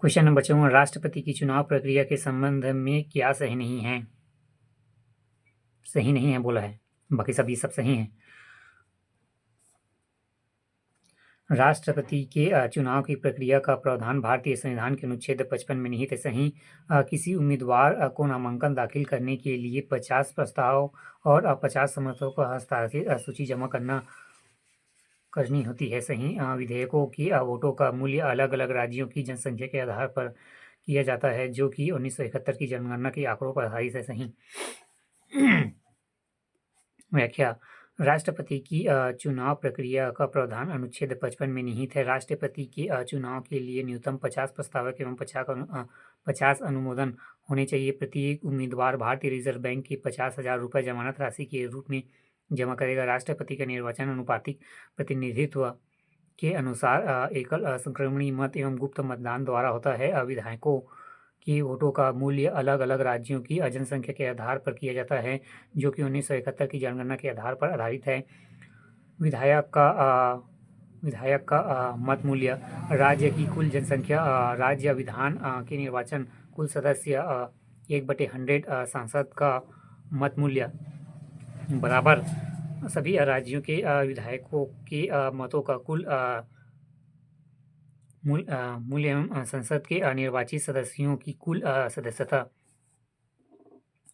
Question number 54 राष्ट्रपति की चुनाव प्रक्रिया के संबंध में क्या सही नहीं है? सही नहीं है बोला है, बाकी सब सही हैं। राष्ट्रपति के चुनाव की प्रक्रिया का प्रावधान भारतीय संविधान के अनुच्छेद 55 में निहित है। सही किसी उम्मीदवार को नामांकन दाखिल करने के लिए 50 प्रस्ताव और 50 समर्थकों का हस्ताक्षरित सूची जमा करनी होती है। सही विधेयकों की वोटों का मूल्य अलग अलग राज्यों की जनसंख्या के आधार पर किया जाता है, जो कि 1971 की जनगणना के आंकड़ों पर आधारित है। सही व्याख्या राष्ट्रपति की चुनाव प्रक्रिया का प्रावधान अनुच्छेद 55 में निहित है। राष्ट्रपति के चुनाव के लिए न्यूनतम 50 प्रस्तावक एवं 50 अनुमोदन होने चाहिए। प्रत्येक उम्मीदवार भारतीय रिजर्व बैंक की 50,000 रुपये जमानत राशि के रूप में जमा करेगा। राष्ट्रपति का निर्वाचन अनुपातिक प्रतिनिधित्व के अनुसार एकल संक्रमणीय मत एवं गुप्त मतदान द्वारा होता है। विधायकों की वोटों का मूल्य अलग अलग राज्यों की जनसंख्या के आधार पर किया जाता है, जो कि 1971 की जनगणना के आधार पर आधारित है। विधायक का मत मूल्य राज्य की कुल जनसंख्या, राज्य विधान के निर्वाचन कुल सदस्य 1/100 सांसद का मत मूल्य बराबर सभी राज्यों के विधायकों के मतों का कुल मूल्य एवं संसद के निर्वाचित सदस्यों की कुल सदस्यता।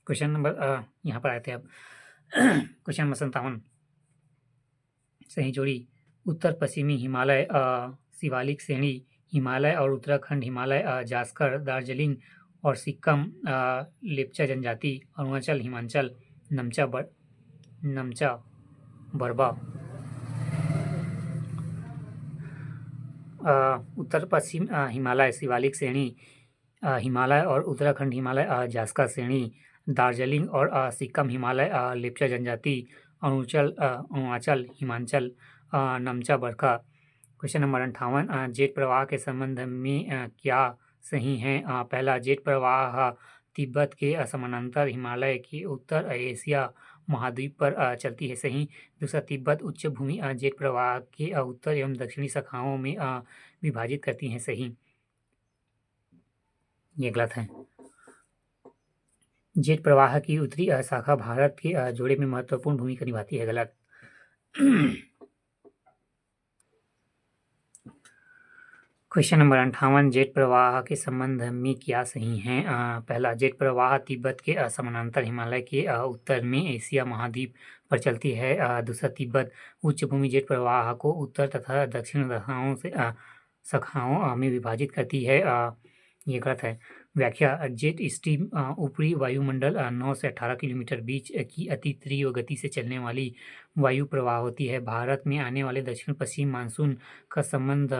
क्वेश्चन नंबर यहाँ पर आए थे अब क्वेश्चन नंबर 57 सही जोड़ी उत्तर पश्चिमी हिमालय शिवालिक श्रेणी हिमालय और उत्तराखंड हिमालय जास्कर दार्जिलिंग और सिक्किम लेप्चा जनजाति अरुणाचल हिमाचल नमचा बरबा। उत्तर पश्चिम हिमालय शिवालिक श्रेणी हिमालय और उत्तराखंड हिमालय जास्कर श्रेणी दार्जिलिंग और सिक्किम हिमालय लेप्चा जनजाति अरुणाचल हिमाचल नमचा बरखा। क्वेश्चन नंबर 58 जेट प्रवाह के संबंध में क्या सही है? पहला, जेट प्रवाह तिब्बत के समानांतर हिमालय के उत्तर एशिया महाद्वीप पर चलती है। सही। दूसरा, तिब्बत उच्च भूमि जेट प्रवाह के उत्तर एवं दक्षिणी शाखाओं में विभाजित करती हैं। सही। ये गलत है। जेट प्रवाह की उत्तरी शाखा भारत के जोड़े में महत्वपूर्ण भूमिका निभाती है। गलत। क्वेश्चन नंबर 58 जेट प्रवाह के संबंध में क्या सही है? पहला, जेट प्रवाह तिब्बत के समानांतर हिमालय के उत्तर में एशिया महाद्वीप पर चलती है। दूसरा, तिब्बत उच्च भूमि जेट प्रवाह को उत्तर तथा दक्षिण शाखाओं में विभाजित करती है। ये गलत है। व्याख्या जेट स्ट्रीम ऊपरी वायुमंडल 9 से 18 किलोमीटर बीच की अति तीव्र गति से चलने वाली वायु प्रवाह होती है। भारत में आने वाले दक्षिण पश्चिम मानसून का संबंध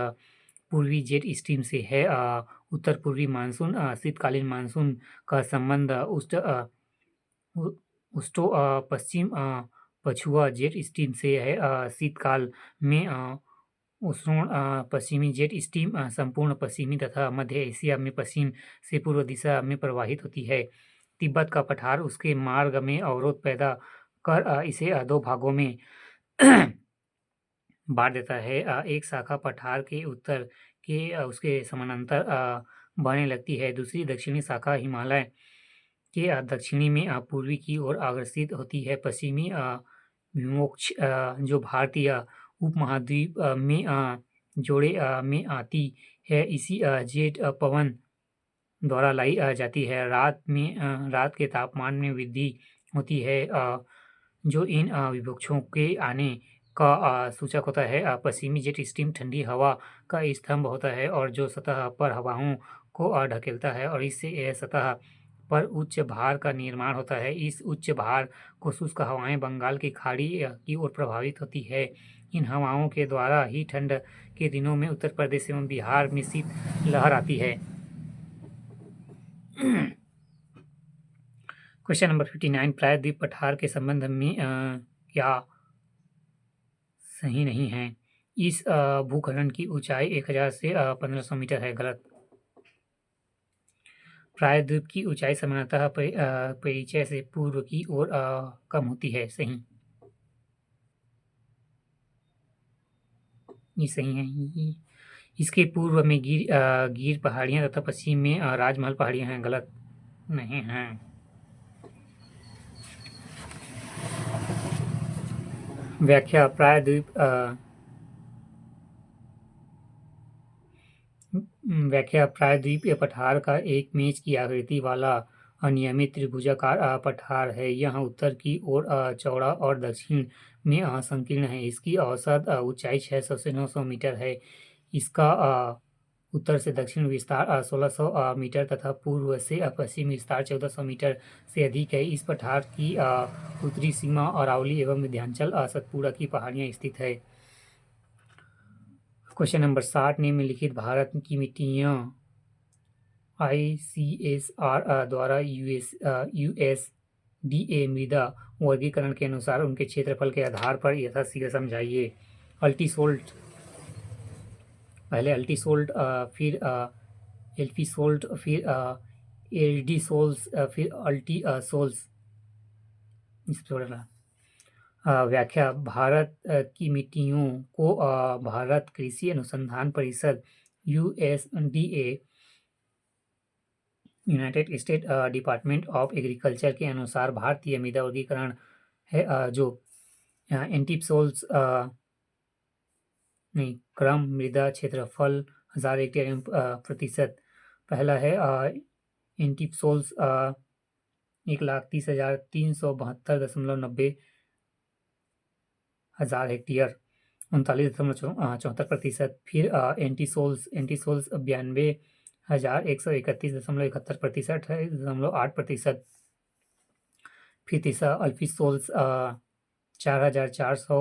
पूर्वी जेट स्ट्रीम से है। उत्तर पूर्वी मानसून शीतकालीन मानसून का संबंध उष्टो पश्चिम पछुआ जेट स्ट्रीम से है। शीतकाल में उष्ण पश्चिमी जेट स्ट्रीम संपूर्ण पश्चिमी तथा मध्य एशिया में पश्चिम से पूर्व दिशा में प्रवाहित होती है। तिब्बत का पठार उसके मार्ग में अवरोध पैदा कर इसे दो भागों में बांट देता है। एक शाखा पठार के उत्तर के उसके समानांतर बहने लगती है। दूसरी दक्षिणी शाखा हिमालय के दक्षिणी में पूर्वी की ओर अग्रसित होती है। पश्चिमी विमोक्ष जो भारतीय उपमहाद्वीप में जोड़े में आती है, इसी जेट पवन द्वारा लाई जाती है। रात के तापमान में वृद्धि होती है, जो इन विपक्षों के आने का सूचक होता है। पश्चिमी जेट स्ट्रीम ठंडी हवा का स्तंभ होता है और जो सतह पर हवाओं को ढकेलता है और इससे सतह पर उच्च भार का निर्माण होता है। इस उच्च भार को शुष्क हवाएं बंगाल की खाड़ी की ओर प्रभावित होती है। इन हवाओं के द्वारा ही ठंड के दिनों में उत्तर प्रदेश एवं बिहार में शीत लहर आती है। क्वेश्चन नंबर 59 प्रायद्वीप पठार के संबंध में क्या सही नहीं है? इस भूखंड की ऊंचाई 1000 से 1500 मीटर है। गलत। प्रायद्वीप की ऊंचाई सामान्यतः परिचय से पूर्व की ओर कम होती है। सही। ये सही है। इसके पूर्व में गिर पहाड़ियाँ तथा पश्चिम में राजमहल पहाड़ियाँ हैं। गलत नहीं हैं। व्याख्या प्रायद्वीपीय पठार का एक मेज की आकृति वाला अनियमित त्रिभुजाकार पठार है। यह उत्तर की ओर चौड़ा और दक्षिण में संकीर्ण है। इसकी औसत ऊंचाई 600 से 900 मीटर है। इसका उत्तर से दक्षिण विस्तार 1600 मीटर तथा पूर्व से पश्चिम विस्तार 1400 मीटर से अधिक है। इस पठार की उत्तरी सीमा अरावली एवं विंध्याचल सतपुड़ा की पहाड़ियाँ स्थित है। क्वेश्चन नंबर 60, निम्नलिखित भारत की मिट्टियाँ ICSR द्वारा USDA मृदा वर्गीकरण के अनुसार उनके क्षेत्रफल के आधार पर यथाशीघ्र समझाइए। अल्टीसोल्ट, पहले अल्टीसोल्ट, फिर एल्फीसोल्ट, फिर एल्डीसोल्स, फिर अल्टीसोल्स। व्याख्या भारत की मिट्टियों को भारत कृषि अनुसंधान परिषद USDA United state department of agriculture के अनुसार भारतीय मृदा वर्गीकरण है जो एंटीपसोल्स नहीं क्रम मृदा क्षेत्रफल 1000 हेक्टेयर एवं प्रतिशत। पहला है एंटीपसोल्स 1,30,372.90 हज़ार हेक्टेयर 39.74%। फिर एंटीसोल्स 92,131.71% है 8%। फिर तीसरा अल्फीसोल्स 4,400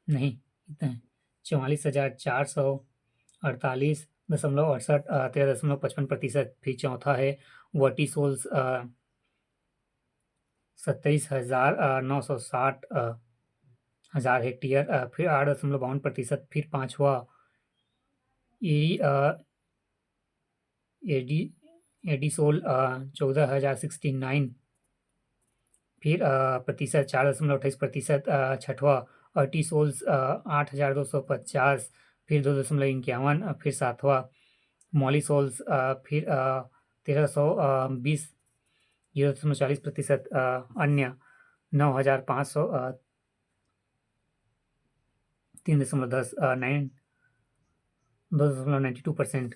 नहीं कितना है 44,448.68 13.55%। फिर चौथा है वर्टिसोल्स 27,960 हज़ार हेक्टेयर फिर 8.52%। फिर पाँचवा एडिसोल 14,069 फिर प्रतिशत 4.28%। छठवा अर्टिसोल्स 8,250 फिर 2.51। फिर सातवां मॉलिसोल्स फिर 1,320 0.40%। अन्य 9,500 3.10 2.92%।